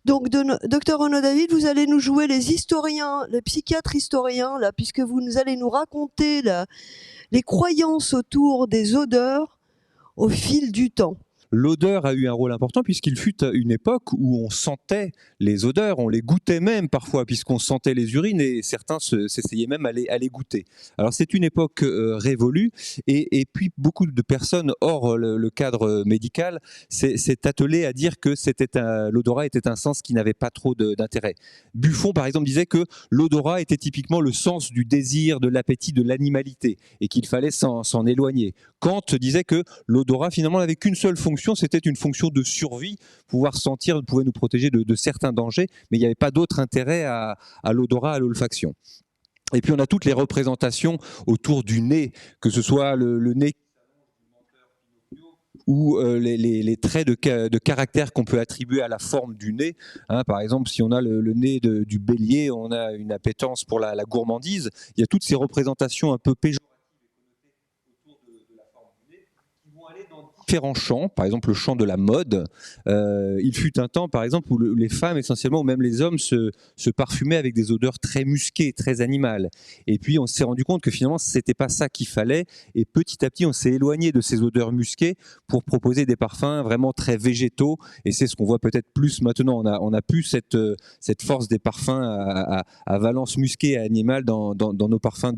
Donc, docteur Renaud David, vous allez nous jouer les historiens, les psychiatres historiens, là, puisque allez nous raconter les croyances autour des odeurs au fil du temps. L'odeur a eu un rôle important puisqu'il fut une époque où on sentait les odeurs, on les goûtait même parfois puisqu'on sentait les urines et certains s'essayaient même à les goûter. Alors c'est une époque révolue et puis beaucoup de personnes hors le cadre médical s'est attelé à dire que l'odorat était un sens qui n'avait pas trop d'intérêt. Buffon par exemple disait que l'odorat était typiquement le sens du désir, de l'appétit, de l'animalité et qu'il fallait s'en éloigner. Kant disait que l'odorat finalement n'avait qu'une seule fonction, c'était une fonction de survie, pouvoir sentir pouvait nous protéger de certains dangers, mais il n'y avait pas d'autre intérêt à l'odorat, à l'olfaction. Et puis on a toutes les représentations autour du nez, que ce soit le nez ou les traits de caractère qu'on peut attribuer à la forme du nez. Hein, par exemple, si on a le nez du bélier, on a une appétence pour la gourmandise. Il y a toutes ces représentations un peu péjoratives différents champs, par exemple le champ de la mode. Il fut un temps, par exemple, où les femmes essentiellement, ou même les hommes, se parfumaient avec des odeurs très musquées, très animales. Et puis on s'est rendu compte que finalement, c'était pas ça qu'il fallait. Et petit à petit, on s'est éloigné de ces odeurs musquées pour proposer des parfums vraiment très végétaux. Et c'est ce qu'on voit peut-être plus maintenant. On a plus cette force des parfums à valence musquée et animale dans nos parfums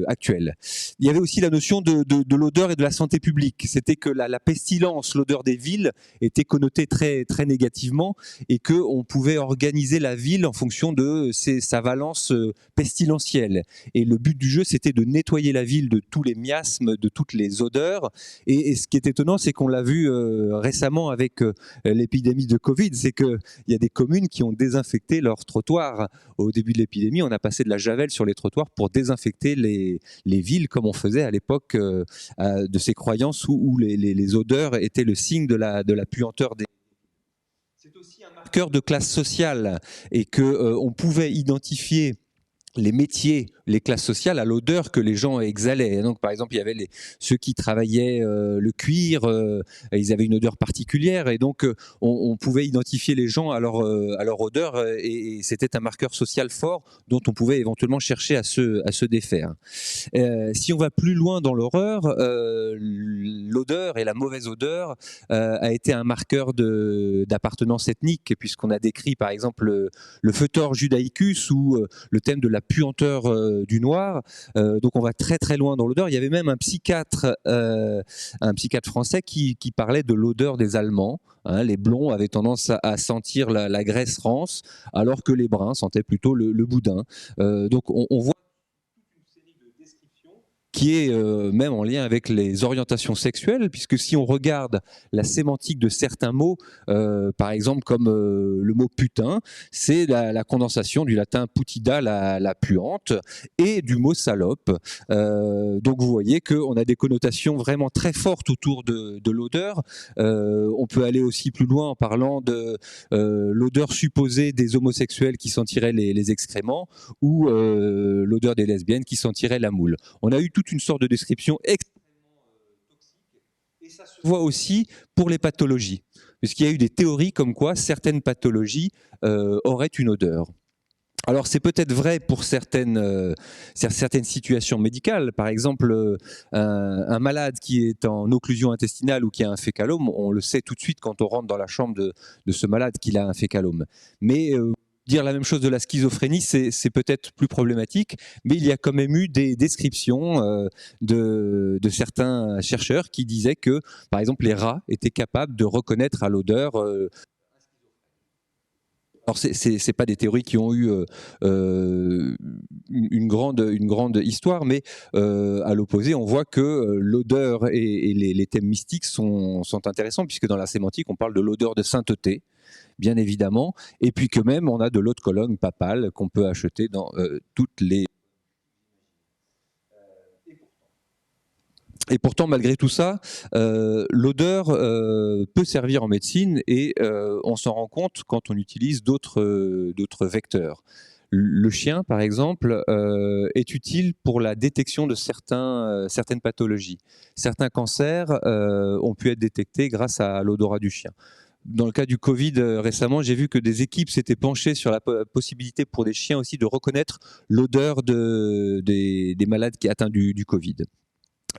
actuels. Il y avait aussi la notion de l'odeur et de la santé publique. C'était que la pestilence, l'odeur des villes était connotée très, très négativement et qu'on pouvait organiser la ville en fonction de sa valence pestilentielle. Et le but du jeu, c'était de nettoyer la ville de tous les miasmes, de toutes les odeurs. Et ce qui est étonnant, c'est qu'on l'a vu récemment avec l'épidémie de Covid, c'est qu'il y a des communes qui ont désinfecté leurs trottoirs. Au début de l'épidémie, on a passé de la javel sur les trottoirs pour désinfecter les villes comme on faisait à l'époque de ces croyances où les odeurs étaient le signe de la puanteur des... C'est aussi un marqueur de classe sociale et qu'on pouvait identifier les métiers, les classes sociales à l'odeur que les gens exhalaient. Et donc, par exemple, il y avait ceux qui travaillaient le cuir, ils avaient une odeur particulière, et donc on pouvait identifier les gens à leur odeur, et c'était un marqueur social fort dont on pouvait éventuellement chercher à se défaire. Si on va plus loin dans l'horreur, l'odeur et la mauvaise odeur a été un marqueur d'appartenance ethnique, puisqu'on a décrit par exemple le Foetor judaicus ou le thème de la puanteur du noir. Donc on va très très loin dans l'odeur. Il y avait même un psychiatre français qui parlait de l'odeur des Allemands. Hein, les blonds avaient tendance à sentir la graisse rance, alors que les bruns sentaient plutôt le boudin. Donc on voit qui est même en lien avec les orientations sexuelles, puisque si on regarde la sémantique de certains mots, par exemple comme le mot putain, c'est la condensation du latin putida, la puante, et du mot salope. Donc vous voyez qu'on a des connotations vraiment très fortes autour de l'odeur. On peut aller aussi plus loin en parlant de l'odeur supposée des homosexuels qui sentiraient les excréments, ou l'odeur des lesbiennes qui sentiraient la moule. On a eu toute une sorte de description extrêmement toxique, et ça se voit aussi pour les pathologies, puisqu'il y a eu des théories comme quoi certaines pathologies auraient une odeur. Alors c'est peut-être vrai pour certaines situations médicales. Par exemple, un malade qui est en occlusion intestinale ou qui a un fécalome, on le sait tout de suite quand on rentre dans la chambre de ce malade qu'il a un fécalome. Mais dire la même chose de la schizophrénie, c'est peut-être plus problématique, mais il y a quand même eu des descriptions de certains chercheurs qui disaient que, par exemple, les rats étaient capables de reconnaître à l'odeur. Alors, c'est pas des théories qui ont eu une grande histoire, mais à l'opposé, on voit que l'odeur et les thèmes mystiques sont intéressants, puisque dans la sémantique, on parle de l'odeur de sainteté, bien évidemment, et puis que même on a de l'eau de Cologne papale qu'on peut acheter dans toutes les... Et pourtant, malgré tout ça, l'odeur peut servir en médecine, et on s'en rend compte quand on utilise d'autres vecteurs. Le chien, par exemple, est utile pour la détection de certaines pathologies. Certains cancers ont pu être détectés grâce à l'odorat du chien. Dans le cas du Covid, récemment, j'ai vu que des équipes s'étaient penchées sur la possibilité pour des chiens aussi de reconnaître l'odeur des malades qui atteints du Covid.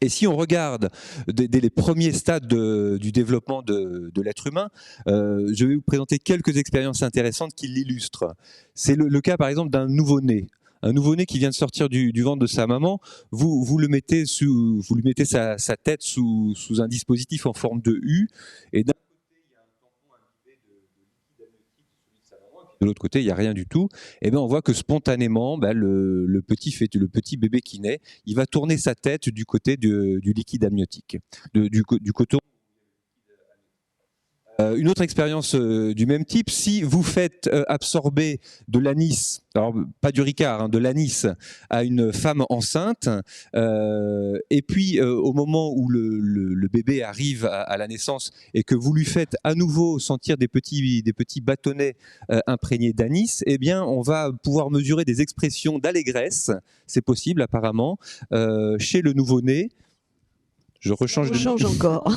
Et si on regarde dès les premiers stades du développement de l'être humain, je vais vous présenter quelques expériences intéressantes qui l'illustrent. C'est le cas par exemple d'un nouveau-né. Un nouveau-né qui vient de sortir du ventre de sa maman, vous lui mettez sa tête sous un dispositif en forme de U, et d'un côté il y a un tampon imbibé de liquide amniotique, celui de sa maman, et puis de l'autre côté il n'y a rien du tout. Et bien on voit que spontanément, le petit bébé qui naît, il va tourner sa tête du côté du liquide amniotique, du coton. Une autre expérience du même type, si vous faites absorber de l'anis, alors pas du Ricard, de l'anis à une femme enceinte, et puis au moment où le bébé arrive à la naissance et que vous lui faites à nouveau sentir des petits bâtonnets imprégnés d'anis, eh bien on va pouvoir mesurer des expressions d'allégresse, c'est possible apparemment, chez le nouveau-né. Je change encore.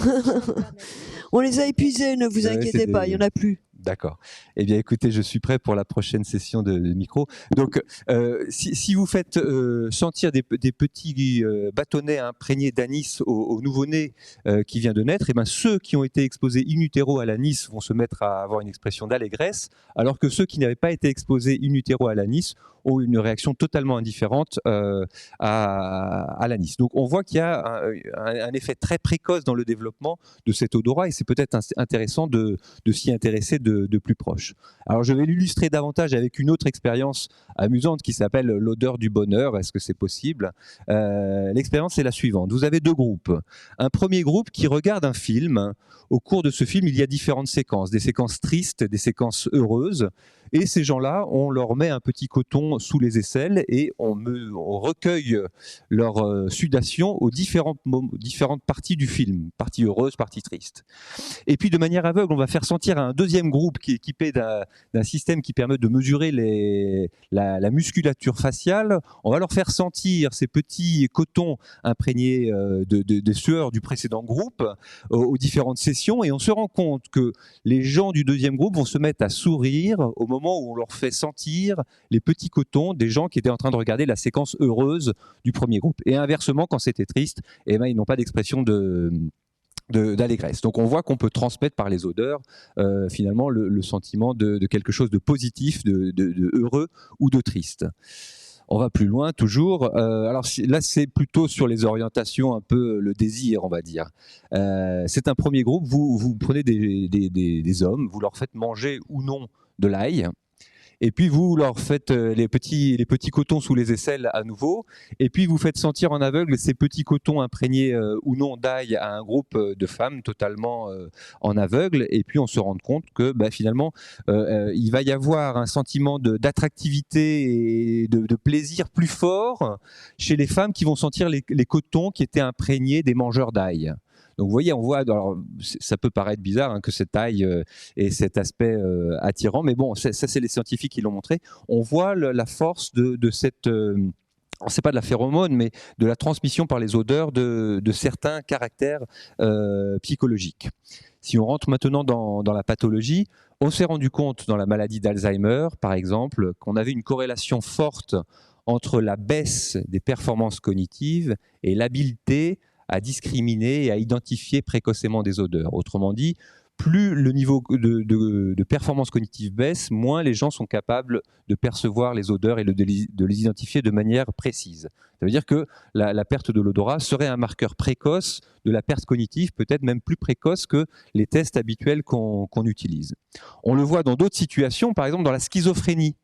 On les a épuisés, ne vous inquiétez pas, il n'y en a plus. D'accord. Eh bien, écoutez, je suis prêt pour la prochaine session de micro. Donc, si vous faites sentir des petits bâtonnets imprégnés d'anis au nouveau-né qui vient de naître, eh bien, ceux qui ont été exposés in utero à l'anis vont se mettre à avoir une expression d'allégresse, alors que ceux qui n'avaient pas été exposés in utero à l'anis ont une réaction totalement indifférente à l'anis. Donc, on voit qu'il y a un effet très précoce dans le développement de cet odorat, et c'est peut-être intéressant de s'y intéresser de plus proche. Alors je vais l'illustrer davantage avec une autre expérience amusante qui s'appelle l'odeur du bonheur. Est-ce que c'est possible? L'expérience est la suivante. Vous avez deux groupes. Un premier groupe qui regarde un film. Au cours de ce film, il y a différentes séquences, des séquences tristes, des séquences heureuses. Et ces gens-là, on leur met un petit coton sous les aisselles et on recueille leur sudation aux différentes parties du film, partie heureuse, partie triste. Et puis de manière aveugle, on va faire sentir à un deuxième groupe qui est équipé d'un système qui permet de mesurer la musculature faciale. On va leur faire sentir ces petits cotons imprégnés de sueur du précédent groupe aux différentes sessions, et on se rend compte que les gens du deuxième groupe vont se mettre à sourire au moment où on leur fait sentir les petits cotons des gens qui étaient en train de regarder la séquence heureuse du premier groupe. Et inversement, quand c'était triste, eh ben, ils n'ont pas d'expression d'allégresse. Donc on voit qu'on peut transmettre par les odeurs finalement le sentiment de quelque chose de positif, de heureux ou de triste. On va plus loin toujours. Alors là, c'est plutôt sur les orientations, un peu le désir, on va dire. C'est un premier groupe. Vous prenez des hommes, vous leur faites manger ou non de l'ail. Et puis vous leur faites les petits cotons sous les aisselles à nouveau, et puis vous faites sentir en aveugle ces petits cotons imprégnés ou non d'ail à un groupe de femmes totalement en aveugle, et puis on se rend compte que finalement il va y avoir un sentiment d'attractivité et de plaisir plus fort chez les femmes qui vont sentir les cotons qui étaient imprégnés des mangeurs d'ail. Donc vous voyez, on voit, alors ça peut paraître bizarre que cette taille ait cet aspect attirant, mais bon, ça c'est les scientifiques qui l'ont montré. On voit la force de cette... c'est pas de la phéromone, mais de la transmission par les odeurs de certains caractères psychologiques. Si on rentre maintenant dans la pathologie, on s'est rendu compte dans la maladie d'Alzheimer, par exemple, qu'on avait une corrélation forte entre la baisse des performances cognitives et l'habileté à discriminer et à identifier précocement des odeurs. Autrement dit, plus le niveau de performance cognitive baisse, moins les gens sont capables de percevoir les odeurs et de les identifier de manière précise. Ça veut dire que la perte de l'odorat serait un marqueur précoce de la perte cognitive, peut-être même plus précoce que les tests habituels qu'on utilise. On le voit dans d'autres situations, par exemple dans la schizophrénie.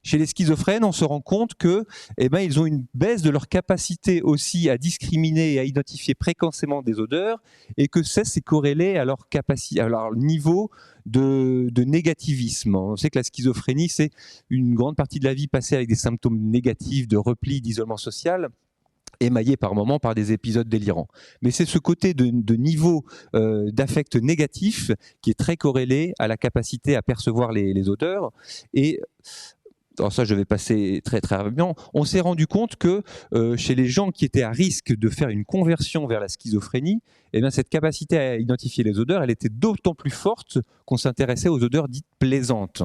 Chez les schizophrènes, on se rend compte que, ils ont une baisse de leur capacité aussi à discriminer et à identifier précocement des odeurs, et que ça, c'est corrélé à leur capacité, à leur niveau de négativisme. On sait que la schizophrénie, c'est une grande partie de la vie passée avec des symptômes négatifs de repli, d'isolement social, émaillé par moments par des épisodes délirants. Mais c'est ce côté de niveau d'affect négatif qui est très corrélé à la capacité à percevoir les odeurs. Et alors ça je vais passer très très rapidement, on s'est rendu compte que chez les gens qui étaient à risque de faire une conversion vers la schizophrénie, eh bien, cette capacité à identifier les odeurs, elle était d'autant plus forte qu'on s'intéressait aux odeurs dites plaisantes.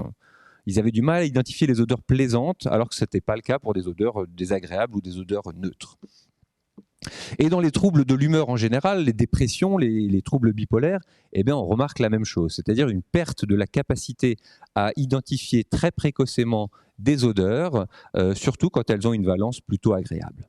Ils avaient du mal à identifier les odeurs plaisantes, alors que ce n'était pas le cas pour des odeurs désagréables ou des odeurs neutres. Et dans les troubles de l'humeur en général, les dépressions, les troubles bipolaires, eh bien, on remarque la même chose, c'est-à-dire une perte de la capacité à identifier très précocement des odeurs, surtout quand elles ont une valence plutôt agréable.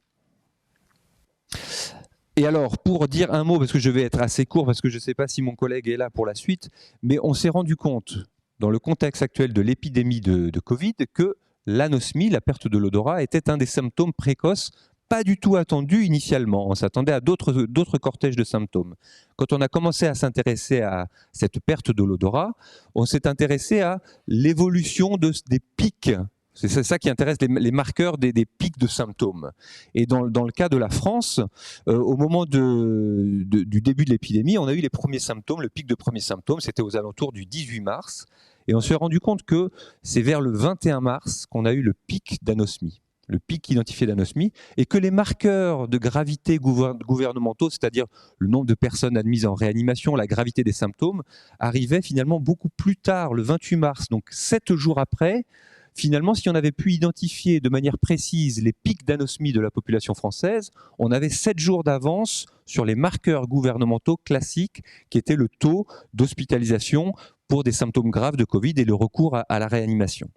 Et alors, pour dire un mot, parce que je vais être assez court, parce que je ne sais pas si mon collègue est là pour la suite, mais on s'est rendu compte, dans le contexte actuel de l'épidémie de Covid, que l'anosmie, la perte de l'odorat, était un des symptômes précoces pas du tout attendu initialement. On s'attendait à d'autres cortèges de symptômes. Quand on a commencé à s'intéresser à cette perte de l'odorat, on s'est intéressé à l'évolution des pics. C'est ça qui intéresse les marqueurs des pics de symptômes. Et dans le cas de la France, au moment du début de l'épidémie, on a eu les premiers symptômes, le pic de premiers symptômes, c'était aux alentours du 18 mars. Et on s'est rendu compte que c'est vers le 21 mars qu'on a eu le pic d'anosmie, le pic identifié d'anosmie, et que les marqueurs de gravité gouvernementaux, c'est-à-dire le nombre de personnes admises en réanimation, la gravité des symptômes, arrivaient finalement beaucoup plus tard, le 28 mars, donc 7 jours après. Finalement, si on avait pu identifier de manière précise les pics d'anosmie de la population française, on avait 7 jours d'avance sur les marqueurs gouvernementaux classiques, qui étaient le taux d'hospitalisation pour des symptômes graves de Covid et le recours à la réanimation.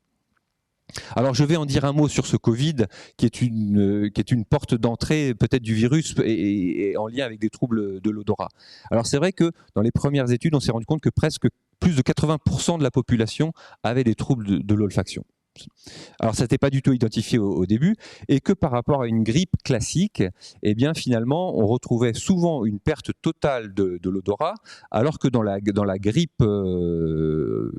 Alors je vais en dire un mot sur ce Covid, qui est une porte d'entrée peut-être du virus et en lien avec des troubles de l'odorat. Alors c'est vrai que dans les premières études, on s'est rendu compte que presque plus de 80% de la population avait des troubles de l'olfaction. Alors ça n'était pas du tout identifié au début, et que par rapport à une grippe classique, eh bien finalement on retrouvait souvent une perte totale de l'odorat, alors que dans la grippe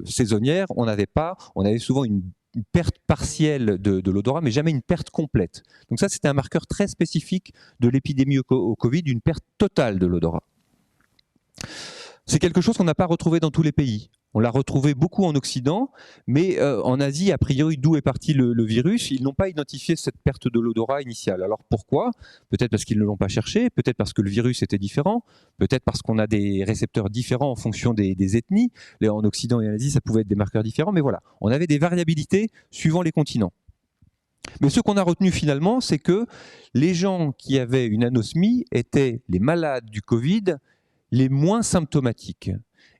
saisonnière, on avait souvent une perte partielle de l'odorat, mais jamais une perte complète. Donc ça, c'était un marqueur très spécifique de l'épidémie au Covid, une perte totale de l'odorat. C'est quelque chose qu'on n'a pas retrouvé dans tous les pays. On l'a retrouvé beaucoup en Occident, mais en Asie, a priori, d'où est parti le virus, ils n'ont pas identifié cette perte de l'odorat initiale. Alors pourquoi? Peut-être parce qu'ils ne l'ont pas cherché, peut-être parce que le virus était différent, peut-être parce qu'on a des récepteurs différents en fonction des ethnies. Là, en Occident et en Asie, ça pouvait être des marqueurs différents, mais voilà, on avait des variabilités suivant les continents. Mais ce qu'on a retenu finalement, c'est que les gens qui avaient une anosmie étaient les malades du Covid les moins symptomatiques.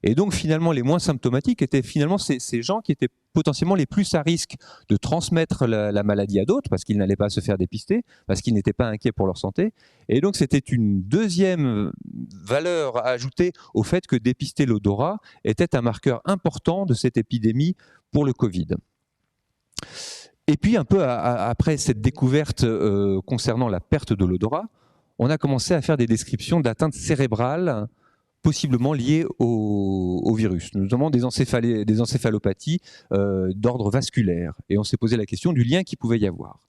Et donc finalement, les moins symptomatiques étaient finalement ces gens qui étaient potentiellement les plus à risque de transmettre la maladie à d'autres, parce qu'ils n'allaient pas se faire dépister, parce qu'ils n'étaient pas inquiets pour leur santé. Et donc c'était une deuxième valeur à ajouter au fait que dépister l'odorat était un marqueur important de cette épidémie pour le Covid. Et puis un peu après cette découverte concernant la perte de l'odorat, on a commencé à faire des descriptions d'atteintes cérébrales possiblement liées au virus, notamment des encéphalopathies d'ordre vasculaire. Et on s'est posé la question du lien qu'il pouvait y avoir.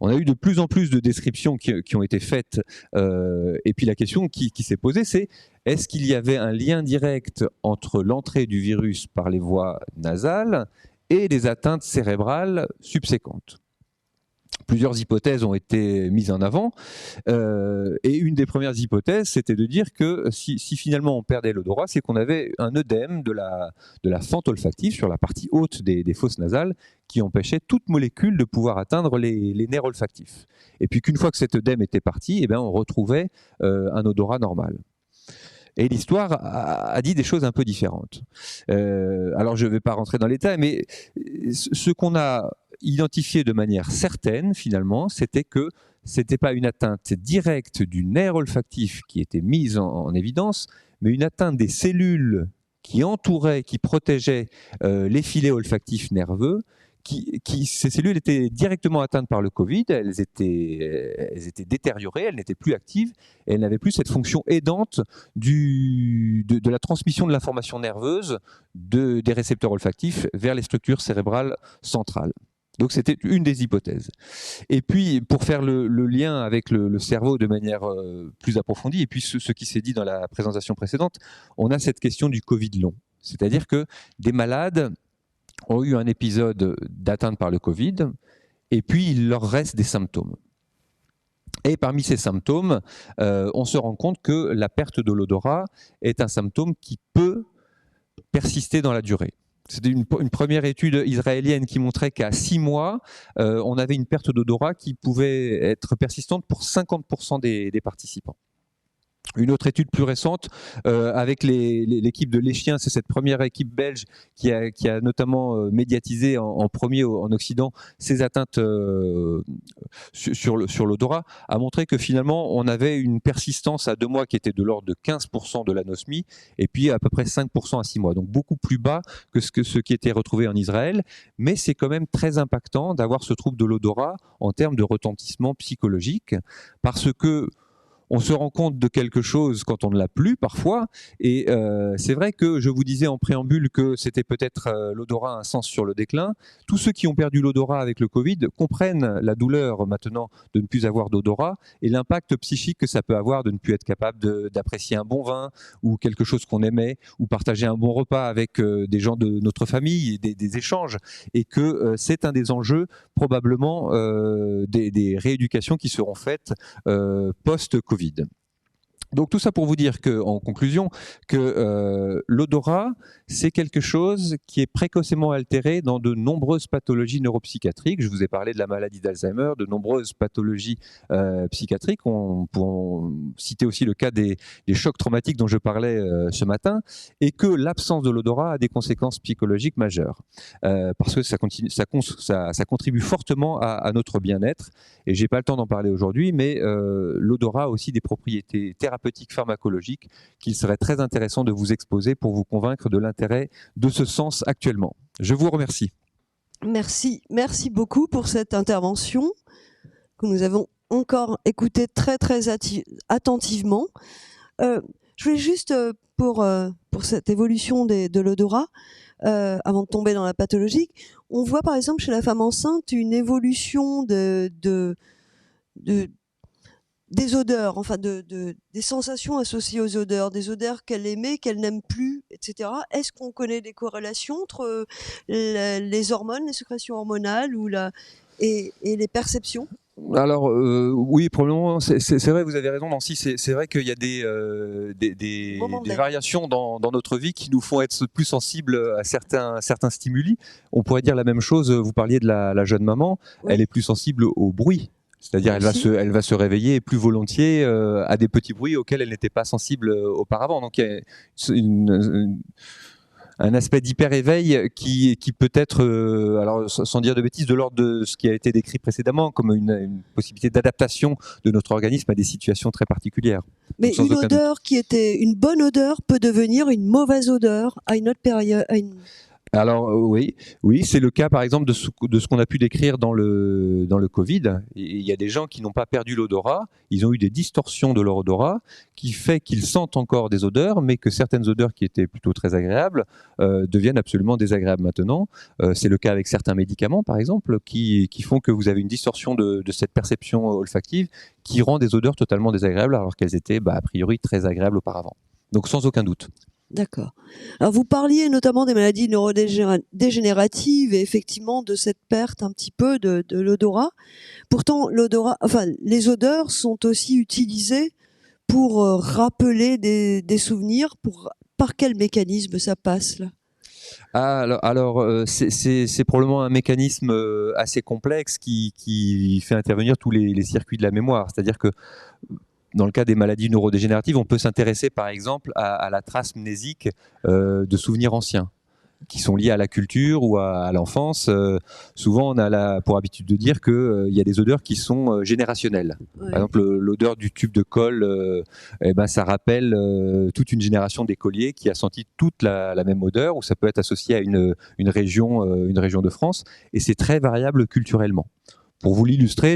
On a eu de plus en plus de descriptions qui ont été faites, et puis la question qui s'est posée, c'est est-ce qu'il y avait un lien direct entre l'entrée du virus par les voies nasales et des atteintes cérébrales subséquentes? Plusieurs hypothèses ont été mises en avant, et une des premières hypothèses, c'était de dire que si finalement on perdait l'odorat, c'est qu'on avait un œdème de la fente olfactive sur la partie haute des fosses nasales qui empêchait toute molécule de pouvoir atteindre les nerfs olfactifs. Et puis qu'une fois que cet œdème était parti, eh bien, on retrouvait un odorat normal. Et l'histoire a dit des choses un peu différentes. Alors je ne vais pas rentrer dans les détails, mais ce qu'on a identifié de manière certaine, finalement, c'était que ce n'était pas une atteinte directe du nerf olfactif qui était mise en évidence, mais une atteinte des cellules qui entouraient, qui protégeaient les filets olfactifs nerveux. Ces cellules étaient directement atteintes par le Covid, elles étaient détériorées, elles n'étaient plus actives, et elles n'avaient plus cette fonction aidante de la transmission de l'information nerveuse des récepteurs olfactifs vers les structures cérébrales centrales. Donc c'était une des hypothèses. Et puis pour faire le lien avec le cerveau de manière plus approfondie, et puis ce qui s'est dit dans la présentation précédente, on a cette question du Covid long. C'est-à-dire que des malades ont eu un épisode d'atteinte par le Covid, et puis il leur reste des symptômes. Et parmi ces symptômes, on se rend compte que la perte de l'odorat est un symptôme qui peut persister dans la durée. C'était une première étude israélienne qui montrait qu'à 6 mois, on avait une perte d'odorat qui pouvait être persistante pour 50% des participants. Une autre étude plus récente avec l'équipe de l'Échien, c'est cette première équipe belge qui a notamment médiatisé en premier en Occident ces atteintes sur l'odorat, a montré que finalement on avait une persistance à 2 mois qui était de l'ordre de 15% de l'anosmie et puis à peu près 5% à 6 mois. Donc beaucoup plus bas que ce qui était retrouvé en Israël, mais c'est quand même très impactant d'avoir ce trouble de l'odorat en termes de retentissement psychologique parce que on se rend compte de quelque chose quand on ne l'a plus parfois, et c'est vrai que je vous disais en préambule que c'était peut-être l'odorat a un sens sur le déclin. Tous ceux qui ont perdu l'odorat avec le Covid comprennent la douleur maintenant de ne plus avoir d'odorat et l'impact psychique que ça peut avoir de ne plus être capable d'apprécier un bon vin ou quelque chose qu'on aimait, ou partager un bon repas avec des gens de notre famille, des échanges, et que c'est un des enjeux probablement des rééducations qui seront faites post-Covid. Donc tout ça pour vous dire que, en conclusion, que l'odorat, c'est quelque chose qui est précocement altéré dans de nombreuses pathologies neuropsychiatriques. Je vous ai parlé de la maladie d'Alzheimer, de nombreuses pathologies psychiatriques. On peut citer aussi le cas des chocs traumatiques dont je parlais ce matin, et que l'absence de l'odorat a des conséquences psychologiques majeures, parce que ça contribue fortement à notre bien-être. Et j'ai pas le temps d'en parler aujourd'hui, mais l'odorat a aussi des propriétés thérapeutiques pharmacologiques qu'il serait très intéressant de vous exposer pour vous convaincre de l'intérêt de ce sens actuellement. Je vous remercie. Merci beaucoup pour cette intervention que nous avons encore écoutée très attentivement. Je voulais juste pour cette évolution de l'odorat, avant de tomber dans la pathologie, on voit par exemple chez la femme enceinte une évolution des odeurs, enfin des sensations associées aux odeurs, des odeurs qu'elle aimait, qu'elle n'aime plus, etc. Est-ce qu'on connaît des corrélations entre les hormones, les sécrétions hormonales et les perceptions ? Alors oui, probablement, c'est vrai, vous avez raison Nancy, c'est vrai qu'il y a des variations dans notre vie qui nous font être plus sensibles à certains stimuli. On pourrait dire la même chose, vous parliez de la jeune maman, oui. Elle est plus sensible au bruit. C'est-à-dire elle va se réveiller plus volontiers à des petits bruits auxquels elle n'était pas sensible auparavant. Donc il y a un aspect d'hyper-éveil qui peut être, alors sans dire de bêtises, de l'ordre de ce qui a été décrit précédemment, comme une possibilité d'adaptation de notre organisme à des situations très particulières. Mais une odeur qui était une bonne odeur peut devenir une mauvaise odeur à une autre période. Alors oui, c'est le cas par exemple de ce qu'on a pu décrire dans le Covid. Il y a des gens qui n'ont pas perdu l'odorat, ils ont eu des distorsions de leur odorat qui fait qu'ils sentent encore des odeurs, mais que certaines odeurs qui étaient plutôt très agréables deviennent absolument désagréables maintenant. C'est le cas avec certains médicaments par exemple qui font que vous avez une distorsion de cette perception olfactive qui rend des odeurs totalement désagréables alors qu'elles étaient a priori très agréables auparavant. Donc sans aucun doute. D'accord. Alors vous parliez notamment des maladies neurodégénératives et effectivement de cette perte un petit peu de l'odorat. Pourtant, les odeurs sont aussi utilisées pour rappeler des souvenirs. Par quel mécanisme ça passe là ? Alors c'est probablement un mécanisme assez complexe qui fait intervenir tous les circuits de la mémoire. C'est-à-dire que dans le cas des maladies neurodégénératives, on peut s'intéresser par exemple à la trace mnésique de souvenirs anciens qui sont liés à la culture ou à l'enfance. Souvent, on a pour habitude de dire qu'il y a des odeurs qui sont générationnelles. Oui. Par exemple, l'odeur du tube de colle, ça rappelle toute une génération d'écoliers qui a senti toute la même odeur, ou ça peut être associé à une région de France, et c'est très variable culturellement. Pour vous l'illustrer,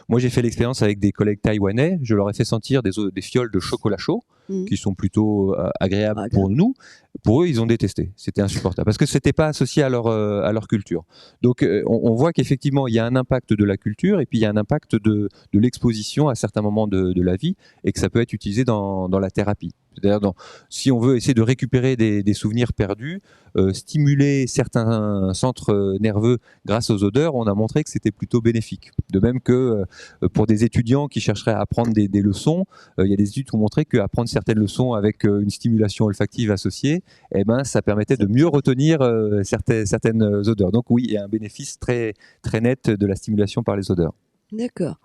moi j'ai fait l'expérience avec des collègues taïwanais, je leur ai fait sentir des fioles de chocolat chaud, qui sont plutôt agréables Ah, pour nous. Pour eux, ils ont détesté. C'était insupportable parce que c'était pas associé à leur culture. Donc, on voit qu'effectivement, il y a un impact de la culture et puis il y a un impact de l'exposition à certains moments de la vie et que ça peut être utilisé dans la thérapie. C'est-à-dire, si on veut essayer de récupérer des souvenirs perdus, stimuler certains centres nerveux grâce aux odeurs, on a montré que c'était plutôt bénéfique. De même que pour des étudiants qui chercheraient à apprendre des leçons, il y a des études qui ont montré qu'apprendre certaines leçons avec une stimulation olfactive associée, eh ben, ça permettait de mieux retenir certaines odeurs. Donc oui, il y a un bénéfice très, très net de la stimulation par les odeurs. D'accord.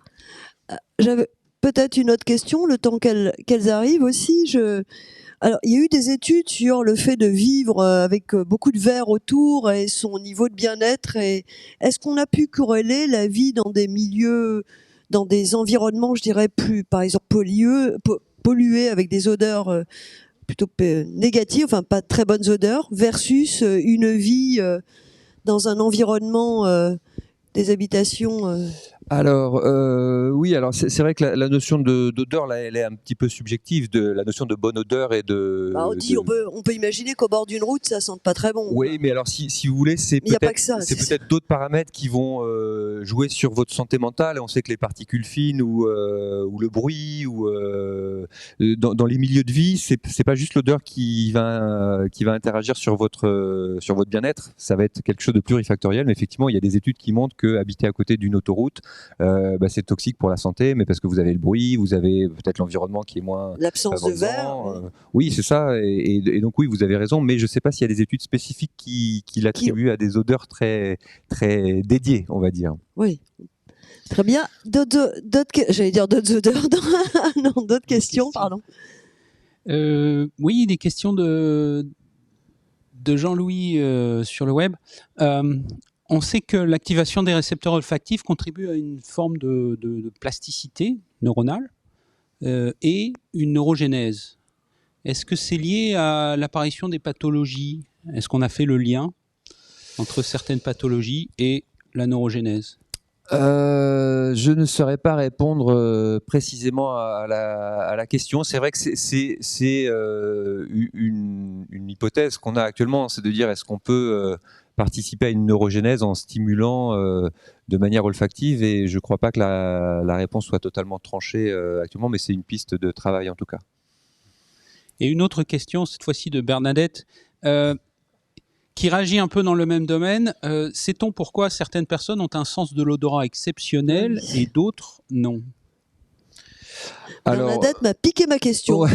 J'avais peut-être une autre question, le temps qu'elles arrivent aussi. Alors, il y a eu des études sur le fait de vivre avec beaucoup de verre autour et son niveau de bien-être. Et est-ce qu'on a pu corréler la vie dans des milieux, dans des environnements, je dirais, plus, par exemple, pollués avec des odeurs plutôt négatives, enfin pas très bonnes odeurs, versus une vie dans un environnement des habitations Alors oui, alors c'est vrai que la notion d'odeur là, elle est un petit peu subjective, de la notion de bonne odeur et on peut imaginer qu'au bord d'une route, ça sente pas très bon. Oui, mais alors si vous voulez, c'est Mais y a pas que ça, peut-être d'autres paramètres qui vont jouer sur votre santé mentale. On sait que les particules fines ou le bruit ou dans les milieux de vie, c'est pas juste l'odeur qui va interagir sur votre bien-être. Ça va être quelque chose de plurifactoriel. Mais effectivement, il y a des études qui montrent que habiter à côté d'une autoroute, c'est toxique pour la santé, mais parce que vous avez le bruit, vous avez peut-être l'environnement qui est moins l'absence de favorisant. verre. Oui, c'est ça. Et donc oui, vous avez raison, mais je ne sais pas s'il y a des études spécifiques qui l'attribuent à des odeurs très, très dédiées, on va dire. Oui. Très bien. J'allais dire d'autres odeurs. Non, d'autres questions, pardon. Oui, des questions de Jean-Louis sur le web. On sait que l'activation des récepteurs olfactifs contribue à une forme de plasticité neuronale et une neurogénèse. Est-ce que c'est lié à l'apparition des pathologies ? Est-ce qu'on a fait le lien entre certaines pathologies et la neurogénèse ? Je ne saurais pas répondre précisément à la question. C'est vrai que c'est une hypothèse qu'on a actuellement, c'est de dire est-ce qu'on peut participer à une neurogénèse en stimulant de manière olfactive, et je ne crois pas que la réponse soit totalement tranchée actuellement, mais c'est une piste de travail en tout cas. Et une autre question, cette fois-ci de Bernadette, qui réagit un peu dans le même domaine. Sait-on pourquoi certaines personnes ont un sens de l'odorat exceptionnel et d'autres non ? Bernadette m'a piqué ma question. Ouais.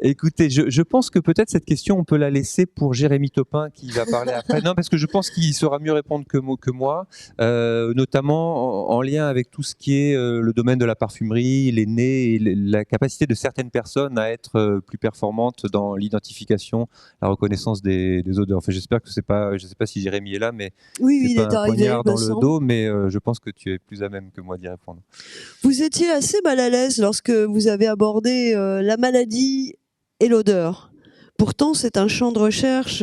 Écoutez, je pense que peut-être cette question, on peut la laisser pour Jérémy Topin qui va parler après. Non, parce que je pense qu'il saura mieux répondre que moi, notamment en lien avec tout ce qui est le domaine de la parfumerie, les nez, et la capacité de certaines personnes à être plus performantes dans l'identification, la reconnaissance des odeurs. Enfin, j'espère que c'est pas, je sais pas si Jérémy est là, mais oui, c'est il pas est un arrivé poignard dans le dos, mais je pense que tu es plus à même que moi d'y répondre. Vous étiez assez mal à l'aise lorsque vous avez abordé la maladie et l'odeur. Pourtant, c'est un champ de recherche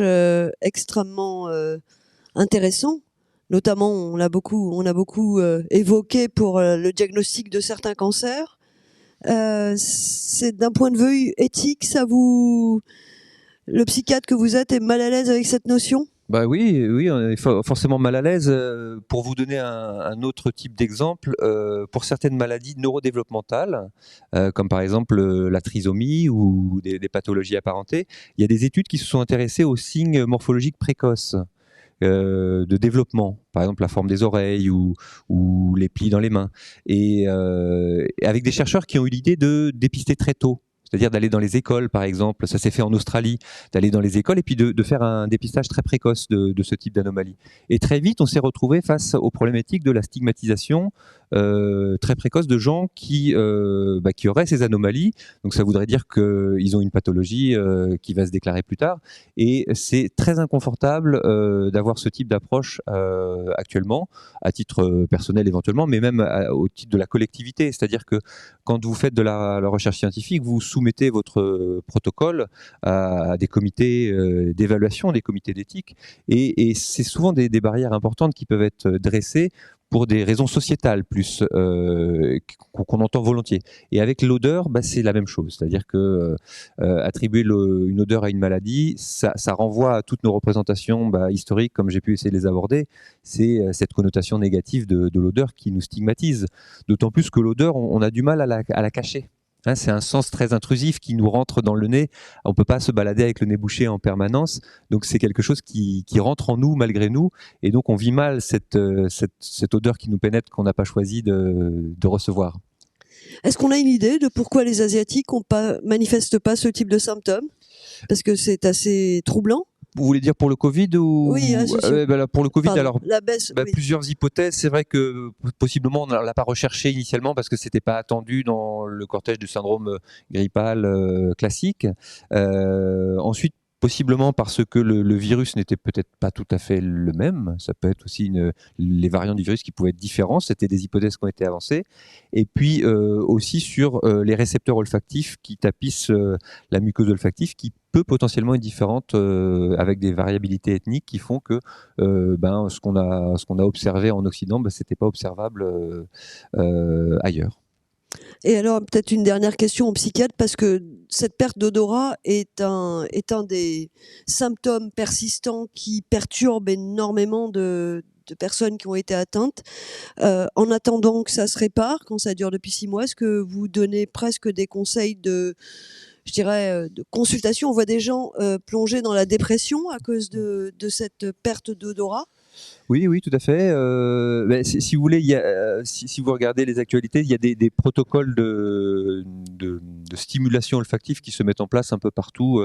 extrêmement intéressant. Notamment, on a beaucoup évoqué pour le diagnostic de certains cancers. C'est d'un point de vue éthique, le psychiatre que vous êtes est mal à l'aise avec cette notion ? Bah oui, on est forcément mal à l'aise. Pour vous donner un autre type d'exemple, pour certaines maladies neurodéveloppementales, comme par exemple la trisomie ou des pathologies apparentées, il y a des études qui se sont intéressées aux signes morphologiques précoces de développement, par exemple la forme des oreilles ou les plis dans les mains, et avec des chercheurs qui ont eu l'idée de dépister très tôt. C'est-à-dire d'aller dans les écoles, par exemple, ça s'est fait en Australie, d'aller dans les écoles et puis de faire un dépistage très précoce de ce type d'anomalie. Et très vite, on s'est retrouvé face aux problématiques de la stigmatisation très précoce de gens qui auraient ces anomalies. Donc ça voudrait dire qu'ils ont une pathologie qui va se déclarer plus tard. Et c'est très inconfortable d'avoir ce type d'approche actuellement, à titre personnel éventuellement, mais même au titre de la collectivité. C'est-à-dire que quand vous faites de la recherche scientifique, vous soumettez votre protocole à des comités d'évaluation, des comités d'éthique, et c'est souvent des barrières importantes qui peuvent être dressées pour des raisons sociétales plus qu'on entend volontiers. Et avec l'odeur, c'est la même chose, c'est-à-dire que attribuer une odeur à une maladie, ça renvoie à toutes nos représentations historiques, comme j'ai pu essayer de les aborder. C'est cette connotation négative de l'odeur qui nous stigmatise. D'autant plus que l'odeur, on a du mal à la cacher. Hein, c'est un sens très intrusif qui nous rentre dans le nez. On ne peut pas se balader avec le nez bouché en permanence. Donc c'est quelque chose qui rentre en nous malgré nous. Et donc on vit mal cette odeur qui nous pénètre, qu'on n'a pas choisi de recevoir. Est-ce qu'on a une idée de pourquoi les Asiatiques manifestent pas ce type de symptômes? Parce que c'est assez troublant. Vous voulez dire pour le Covid ou... Oui, pour le Covid, pardon, alors la baisse, oui. Plusieurs hypothèses. C'est vrai que possiblement on ne l'a pas recherché initialement parce que c'était pas attendu dans le cortège du syndrome grippal classique. Ensuite, possiblement parce que le virus n'était peut-être pas tout à fait le même. Ça peut être aussi les variants du virus qui pouvaient être différents. C'était des hypothèses qui ont été avancées. Et puis aussi sur les récepteurs olfactifs qui tapissent la muqueuse olfactive, qui peut potentiellement être différente avec des variabilités ethniques qui font que ce qu'on a observé en Occident, c'était pas observable ailleurs. Et alors, peut-être une dernière question au psychiatre, parce que cette perte d'odorat est un des symptômes persistants qui perturbent énormément de personnes qui ont été atteintes. En attendant que ça se répare, quand ça dure depuis 6 mois, est-ce que vous donnez presque des conseils de consultation? On voit des gens plonger dans la dépression à cause de cette perte d'odorat. Oui, tout à fait. Si vous voulez, si vous regardez les actualités, il y a des protocoles de stimulation olfactive qui se mettent en place un peu partout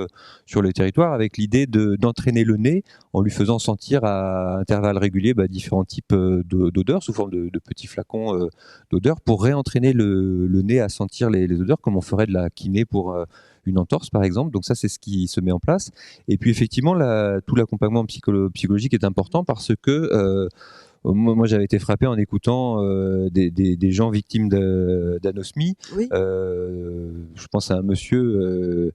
sur le territoire, avec l'idée d'entraîner le nez en lui faisant sentir à intervalles réguliers différents types d'odeurs sous forme de petits flacons d'odeurs pour réentraîner le nez à sentir les odeurs, comme on ferait de la kiné pour une entorse par exemple. Donc ça, c'est ce qui se met en place. Et puis effectivement, tout l'accompagnement psychologique est important parce que moi, j'avais été frappé en écoutant des gens victimes d'anosmie. Oui. Je pense à un monsieur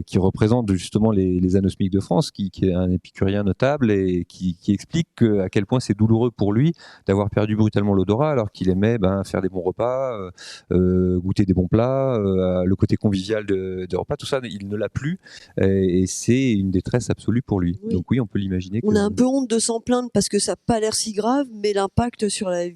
qui représente justement les anosmiques de France, qui est un épicurien notable et qui explique à quel point c'est douloureux pour lui d'avoir perdu brutalement l'odorat alors qu'il aimait faire des bons repas, goûter des bons plats, le côté convivial de repas, tout ça, il ne l'a plus et c'est une détresse absolue pour lui. Oui. Donc oui, on peut l'imaginer. On a un peu honte de s'en plaindre parce que ça n'a pas l'air si grave, mais l'impact sur la vie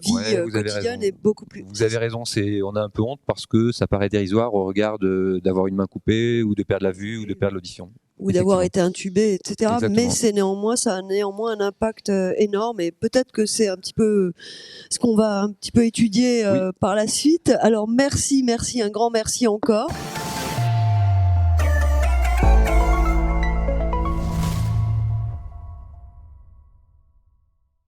quotidienne est beaucoup plus... Vous avez raison, on a un peu honte parce que ça paraît dérisoire au regard d'avoir une main coupée ou de perdre la vue ou de perdre l'audition. Ou d'avoir été intubé, etc. Exactement. Mais ça a néanmoins un impact énorme et peut-être que c'est un petit peu ce qu'on va un petit peu étudier par la suite. Alors merci, un grand merci encore.